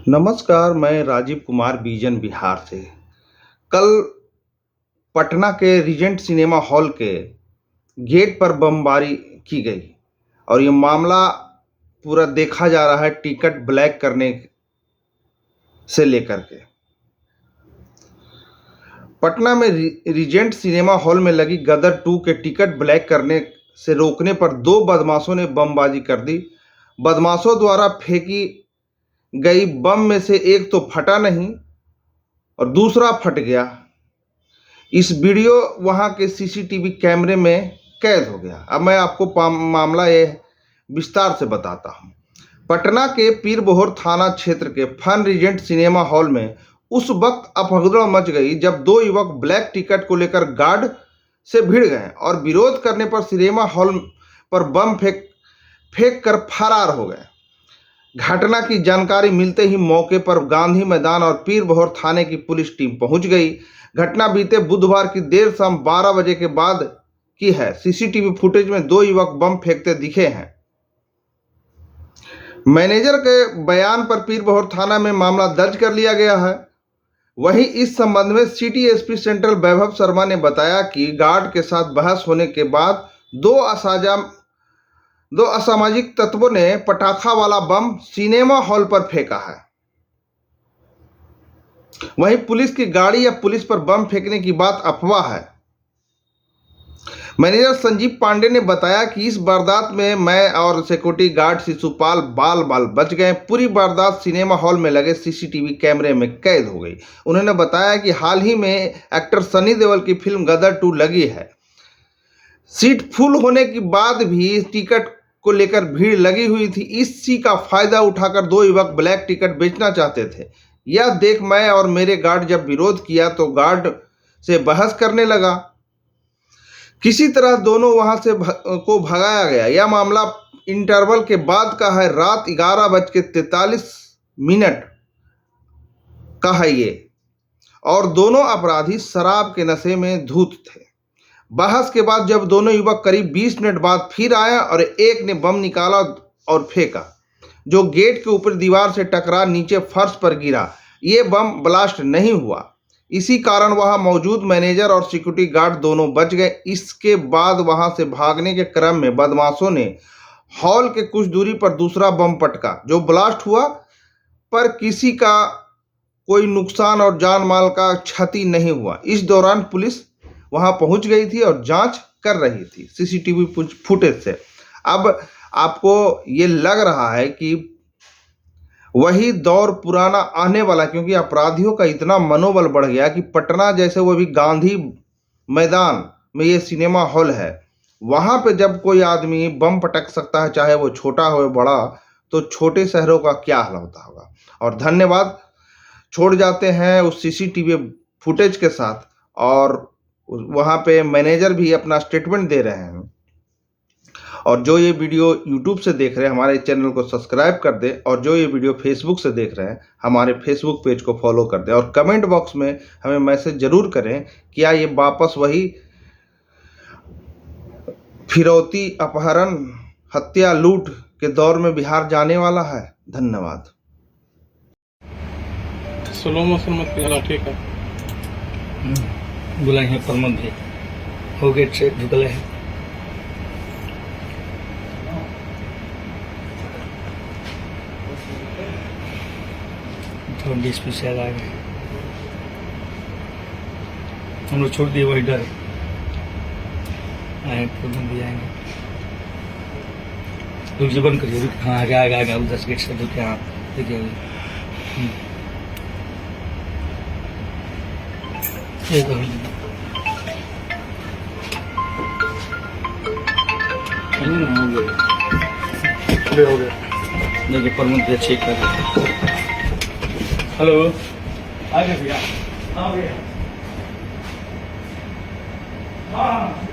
नमस्कार, मैं राजीव कुमार बीजन बिहार से। कल पटना के रीजेंट सिनेमा हॉल के गेट पर बमबारी की गई और ये मामला पूरा देखा जा रहा है टिकट ब्लैक करने से लेकर के। पटना में रीजेंट सिनेमा हॉल में लगी गदर 2 के टिकट ब्लैक करने से रोकने पर 2 बदमाशों ने बमबाजी कर दी। बदमाशों द्वारा फेंकी गई बम में से एक तो फटा नहीं और दूसरा फट गया। इस वीडियो वहां के सीसीटीवी कैमरे में कैद हो गया। अब मैं आपको मामला ये विस्तार से बताता हूं। पटना के पीर बहोर थाना क्षेत्र के फन रीजेंट सिनेमा हॉल में उस वक्त अफगदड़ मच गई जब 2 युवक ब्लैक टिकट को लेकर गार्ड से भिड़ गए और विरोध करने पर सिनेमा हॉल पर बम फेंक कर फरार हो गए। घटना की जानकारी मिलते ही मौके पर गांधी मैदान और पीर बहोर थाने की पुलिस टीम पहुंच गई। घटना बीते बुधवार की देर शाम 12 बजे के बाद की है। सीसीटीवी फुटेज में 2 युवक बम फेंकते दिखे हैं। मैनेजर के बयान पर पीर बहोर थाना में मामला दर्ज कर लिया गया है। वहीं इस संबंध में सिटी एसपी सेंट्रल वैभव शर्मा ने बताया कि गार्ड के साथ बहस होने के बाद दो असामाजिक तत्वों ने पटाखा वाला बम सिनेमा हॉल पर फेंका है। वहीं पुलिस की गाड़ी या पुलिस पर बम फेंकने की बात अफवाह है। मैनेजर संजीव पांडे ने बताया कि इस वारदात में मैं और सिक्योरिटी गार्ड शिशुपाल बाल बच गए। पूरी वारदात सिनेमा हॉल में लगे सीसीटीवी कैमरे में कैद हो गई। उन्होंने बताया कि हाल ही में एक्टर सनी देओल की फिल्म गदर 2 लगी है। सीट फुल होने के बाद भी टिकट को लेकर भीड़ लगी हुई थी। इसी का फायदा उठाकर 2 युवक ब्लैक टिकट बेचना चाहते थे। यह देख मैं और मेरे गार्ड जब विरोध किया तो गार्ड से बहस करने लगा। किसी तरह दोनों वहां से को भगाया गया। यह मामला इंटरवल के बाद का है। रात 11:43 का है ये और दोनों अपराधी शराब के नशे में धुत थे। बहस के बाद जब दोनों युवक करीब 20 मिनट बाद फिर आए और एक ने बम निकाला और फेंका, जो गेट के ऊपर दीवार से टकरा नीचे फर्श पर गिरा। ये बम ब्लास्ट नहीं हुआ। इसी कारण वहां मौजूद मैनेजर और सिक्योरिटी गार्ड दोनों बच गए। इसके बाद वहां से भागने के क्रम में बदमाशों ने हॉल के कुछ दूरी पर दूसरा बम पटका, जो ब्लास्ट हुआ, पर किसी का कोई नुकसान और जान माल का क्षति नहीं हुआ। इस दौरान पुलिस वहां पहुंच गई थी और जांच कर रही थी सीसीटीवी फुटेज से। अब आपको ये लग रहा है कि वही दौर पुराना आने वाला, क्योंकि अपराधियों का इतना मनोबल बढ़ गया कि पटना जैसे वो भी गांधी मैदान में ये सिनेमा हॉल है, वहां पे जब कोई आदमी बम पटक सकता है, चाहे वो छोटा हो बड़ा, तो छोटे शहरों का क्या हाल होता होगा। और धन्यवाद। छोड़ जाते हैं उस सीसीटीवी फुटेज के साथ और वहां पे मैनेजर भी अपना स्टेटमेंट दे रहे हैं। और जो ये वीडियो यूट्यूब से देख रहे हैं, हमारे चैनल को सब्सक्राइब कर दें, और जो ये वीडियो फेसबुक से देख रहे हैं, हमारे फेसबुक पेज को फॉलो कर दें और कमेंट बॉक्स में हमें मैसेज जरूर करें कि क्या ये वापस वही फिरौती, अपहरण, हत्या, लूट के दौर में बिहार जाने वाला है। धन्यवाद। स्लो मोशन मत कीजिए, ठीक है। बुलाए हैं प्रमोद जी, हो गेट से ढुकले हैं। थोड़ा डीएसपी से आ गए, हम लोग छोड़ दिए, वही डर आए। प्रमोद भी आएंगे। रुक जी, बंद करिए, रुक। हाँ, आगे आगे आगे 10 गेट से रुके। हाँ, देखिए हो गया। देखिए प्रमोद जी चेक कर। हेलो, आ गए भैया? हाँ भैया, हाँ।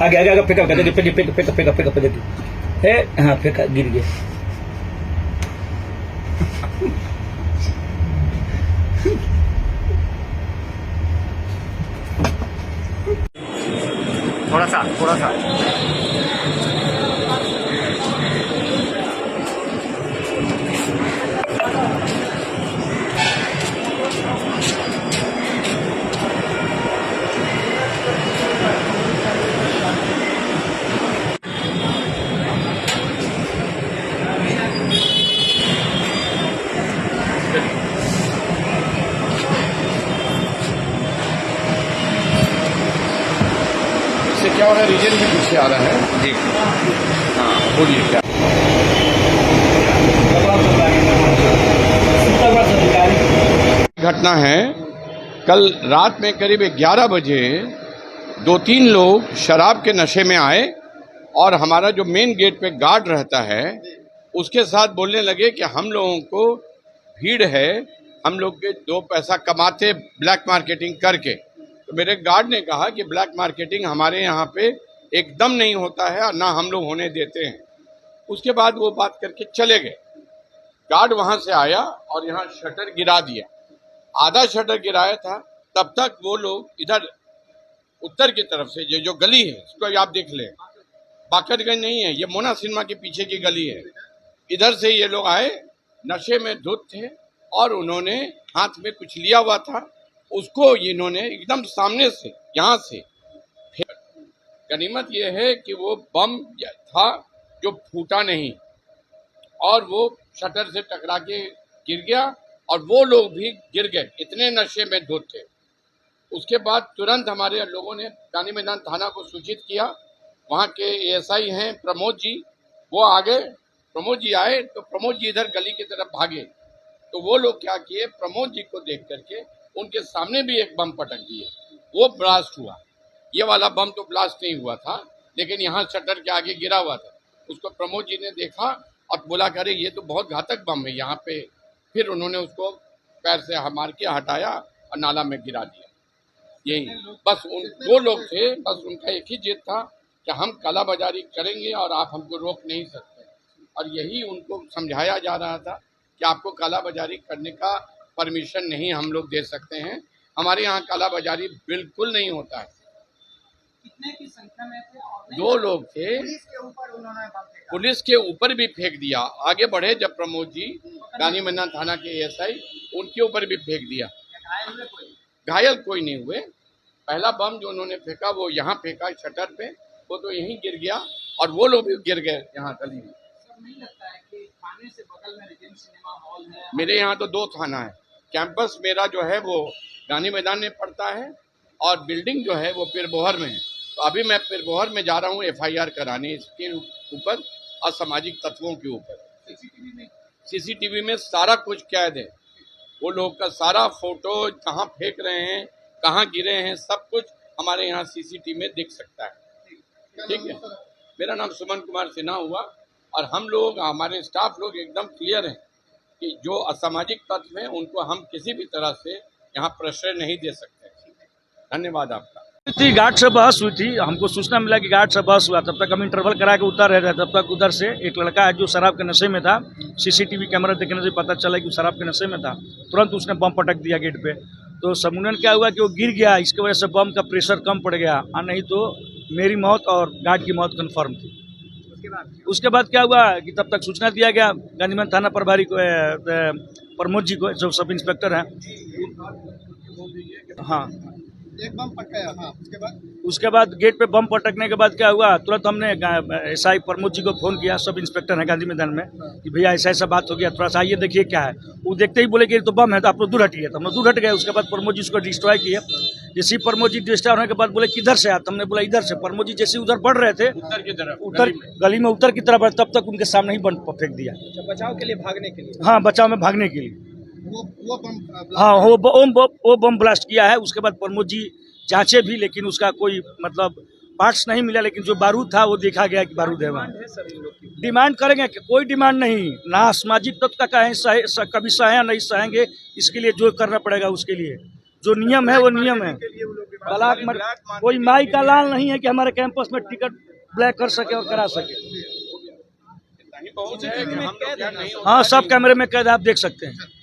आगे आगे आगे फेंका फेंका देखिए फेंका फेंका फेंका फेंका फेंका देखिए हाँ फेंका गिर गया थोड़ा सा इससे क्या हो रहा है, रीजन भी पीछे आ रहा है जी। हाँ बोलिए क्या घटना है। कल रात में करीब 11 बजे 2-3 लोग शराब के नशे में आए और हमारा जो मेन गेट पे गार्ड रहता है उसके साथ बोलने लगे कि हम लोगों को भीड़ है, हम लोग के 2 पैसा कमाते ब्लैक मार्केटिंग करके। तो मेरे गार्ड ने कहा कि ब्लैक मार्केटिंग हमारे यहाँ पे एकदम नहीं होता है और ना हम लोग होने देते हैं। उसके बाद वो बात करके चले गए। गार्ड वहां से आया और यहाँ शटर गिरा दिया, आधा शटर गिराया था। तब तक वो लोग इधर उत्तर की तरफ से जो गली है इसको आप देख लें, बाकरगंज नहीं है, ये मोना सिनेमा के पीछे की गली है। इधर से ये लोग आए, नशे में धुत थे और उन्होंने हाथ में कुछ लिया हुआ था, उसको इन्होंने एकदम सामने से यहाँ से गनीमत ये है कि वो बम था जो फूटा नहीं और वो शटर से टकरा के गिर गया और वो लोग भी गिर गए, इतने नशे में धुत थे। उसके बाद तुरंत हमारे लोगों ने गांधी मैदान थाना को सूचित किया। वहाँ के एएसआई हैं प्रमोद जी, वो आ गए। प्रमोद जी आए तो प्रमोद जी इधर गली की तरफ भागे तो वो लोग क्या किए, प्रमोद जी को देख करके उनके सामने भी एक बम पटक दिए, वो ब्लास्ट हुआ। ये वाला बम तो ब्लास्ट नहीं हुआ था लेकिन यहाँ शटर के आगे गिरा हुआ था। उसको प्रमोद जी ने देखा और बोला कि अरे ये तो बहुत घातक बम है यहाँ पे। फिर उन्होंने उसको पैर से मार के हटाया और नाला में गिरा दिया। यही बस उन 2 लोग थे, बस उनका एक ही जिद था कि हम कालाबाजारी करेंगे और आप हमको रोक नहीं सकते। और यही उनको समझाया जा रहा था कि आपको कालाबाजारी करने का परमिशन नहीं हम लोग दे सकते हैं, हमारे यहाँ कालाबाजारी बिल्कुल नहीं होता है। कितने की संख्या में थे? 2 लोग थे, पुलिस के ऊपर उन्होंने बम फेंका। पुलिस के ऊपर भी फेंक दिया। आगे बढ़े जब प्रमोद जी गांधी मैदान थाना के एएसआई, उनके ऊपर भी फेंक दिया। घायल हुए कोई? घायल कोई नहीं हुए। पहला बम जो उन्होंने फेंका वो यहाँ फेंका शटर पे, वो तो यहीं गिर गया और वो लोग भी गिर गए यहाँ गली में। सर नहीं लगता है कि थाने से बगल में रीजेंट सिनेमा हॉल है? मेरे यहाँ तो 2 थाना है। कैंपस मेरा जो है वो गांधी मैदान में पड़ता है और बिल्डिंग जो है वो पिरबोहर में है। तो अभी मैं पिरबोहर में जा रहा हूँ FIR कराने इसके ऊपर, असामाजिक तत्वों के ऊपर। सीसीटीवी में सारा कुछ कैद है, वो लोग का सारा फोटो कहाँ फेंक रहे हैं, कहाँ गिरे हैं, सब कुछ हमारे यहाँ सीसीटीवी में दिख सकता है। ठीक है, मेरा नाम सुमन कुमार सिन्हा हुआ और हम लोग, हमारे स्टाफ लोग एकदम क्लियर हैं कि जो असामाजिक तत्व हैं उनको हम किसी भी तरह से यहाँ प्रश्रय नहीं दे सकते। धन्यवाद आपका। गार्ड से बहस हुई थी, हमको सूचना मिला कि गार्ड से बहस हुआ। तब तक हम इंटरवल करा के उतर रहे थे, तब तक उधर से एक लड़का है जो शराब के नशे में था, सीसीटीवी कैमरा देखने से पता चला कि वो शराब के नशे में था। तुरंत उसने बम पटक दिया गेट पे। तो समूनन क्या हुआ कि वो गिर गया, इसकी वजह से बम का प्रेशर कम पड़ गया, और नहीं तो मेरी मौत और गार्ड की मौत कन्फर्म थी। उसके बाद क्या हुआ कि तब तक सूचना दिया गया गांधी मैदान थाना प्रभारी को, प्रमोद जी को, जो सब इंस्पेक्टर हैं। हाँ, एक बम पटकाया। हाँ, उसके बाद गेट पे बम पटकने के बाद क्या हुआ, तुरंत हमने SI प्रमोद जी को फोन किया, सब इंस्पेक्टर हैं गांधी मैदान में, कि भैया ऐसा ऐसा बात हो गया, थोड़ा सा आइए देखिए क्या है। वो देखते ही बोले कि ये तो बम है, तो आप लोग दूर हटिए। तो हम लोग दूर हट गए। उसके बाद प्रमोद जी उसको डिस्ट्रॉय किए। जैसे प्रमोद जी डिस्ट्रॉय होने के बाद बोले किधर से आते, हमने बोला इधर से। प्रमोद जी जैसे उधर बढ़ रहे थे, उत्तर की तरफ, उतर गली में उत्तर की तरफ, तब तक उनके सामने ही बम फेंक दिया। बचाव के लिए, भागने के लिए? हाँ, बचाव में भागने के लिए। वो बम? हाँ, वो बम ब्लास्ट किया है। उसके बाद प्रमोद जी जांचे भी, लेकिन उसका कोई मतलब पार्ट्स नहीं मिला, लेकिन जो बारूद था वो देखा गया कि बारूद है वहाँ। डिमांड करेंगे कि कोई डिमांड नहीं, ना सामाजिक तत्व का कहें, कभी सहे नहीं सहेंगे। इसके लिए जो करना पड़ेगा उसके लिए जो नियम है वो नियम है। कोई माई का लाल नहीं है कि हमारे कैंपस में टिकट ब्लैक कर सके और करा सके। हाँ, सब कैमरे में कैद आप देख सकते हैं।